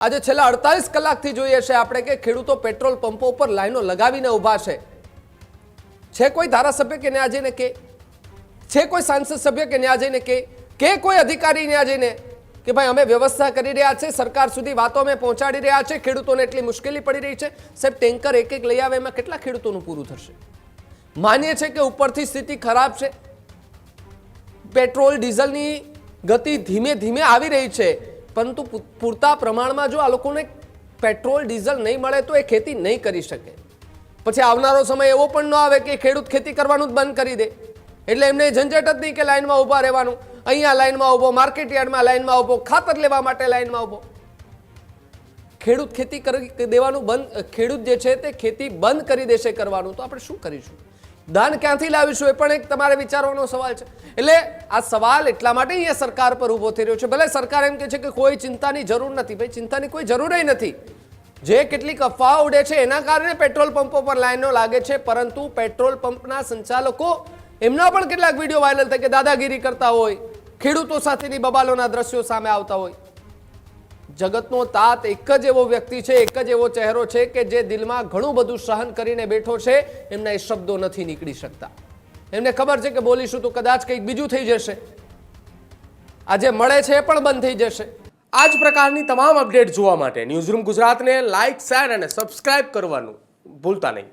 આજે છેલ્લા 48 કલાકથી જોઈએ છે આપણે કે ખેડૂતો પેટ્રોલ પંપો ઉપર લાઈનો લગાવીને ઊભા છે કોઈ ધારાસભ્ય કે ન્યા જઈને કે છે કોઈ સાંસદ સભ્ય કે ન્યા જઈને કે કોઈ અધિકારી ન્યા જઈને કે ભાઈ અમે વ્યવસ્થા કરી રહ્યા છે, સરકાર સુધી વાતો અમે પહોંચાડી રહ્યા છે, ખેડૂતોને એટલી મુશ્કેલી પડી રહી છે, સાહેબ ટેન્કર એક એક લઈ આવે એમાં કેટલા ખેડૂતોનું પૂરું થશે? માનીએ છે કે ઉપરથી સ્થિતિ ખરાબ છે, પેટ્રોલ ડીઝલની ગતિ ધીમે ધીમે આવી રહી છે, પરંતુ પૂરતા પ્રમાણમાં જો આ લોકોને પેટ્રોલ ડીઝલ નહીં મળે તો એ ખેતી નહીં કરી શકે. પછી આવનારો સમય એવો પણ ન આવે કે ખેડૂત ખેતી કરવાનું જ બંધ કરી દે, એટલે એમને ઝંઝટ જ નહીં કે લાઈનમાં ઊભા રહેવાનું, અહીંયા લાઈનમાં ઊભો, માર્કેટ યાર્ડમાં લાઈનમાં ઊભો, ખાતર લેવા માટે લાઈનમાં ઊભો. ખેડૂત ખેતી કરી દેવાનું બંધ, ખેડૂત જે છે તે ખેતી બંધ કરી દેશે કરવાનું, તો આપણે શું કરીશું? દાન ક્યાંથી લાવીશું? એ પણ એક તમારે વિચારવાનો સવાલ છે. એટલે આ સવાલ એટલા માટે અહીંયા સરકાર પર ઊભો થઈ રહ્યો છે. ભલે સરકાર એમ કહે છે કે કોઈ ચિંતાની જરૂર નથી, ભાઈ ચિંતાની કોઈ જરૂર નથી. જે કેટલીક અફવાઓ ઉડે છે એના કારણે પેટ્રોલ પંપો પર લાઈનો લાગે છે, પરંતુ પેટ્રોલ પંપના સંચાલકો એમના પણ કેટલાક વિડીયો વાયરલ થાય કે દાદાગીરી કરતા હોય, ખેડૂતો સાથેની બબાલોના દ્રશ્યો સામે આવતા હોય. જગતનો તાત એક જ એવો વ્યક્તિ છે, એક જ એવો ચહેરો છે કે જે દિલમાં ઘણું બધું સહન કરીને બેઠો છે. એમના એ શબ્દો નથી નીકળી શકતા. એમને ખબર છે કે બોલીશું તો કદાચ કંઈક બીજું થઈ જશે, આજે મળે છે એ પણ બંધ થઈ જશે. આ જ પ્રકારની તમામ અપડેટ જોવા માટે ન્યૂઝરૂમ ગુજરાતને લાઇક, શેર અને સબસ્ક્રાઇબ કરવાનું ભૂલતા નહીં.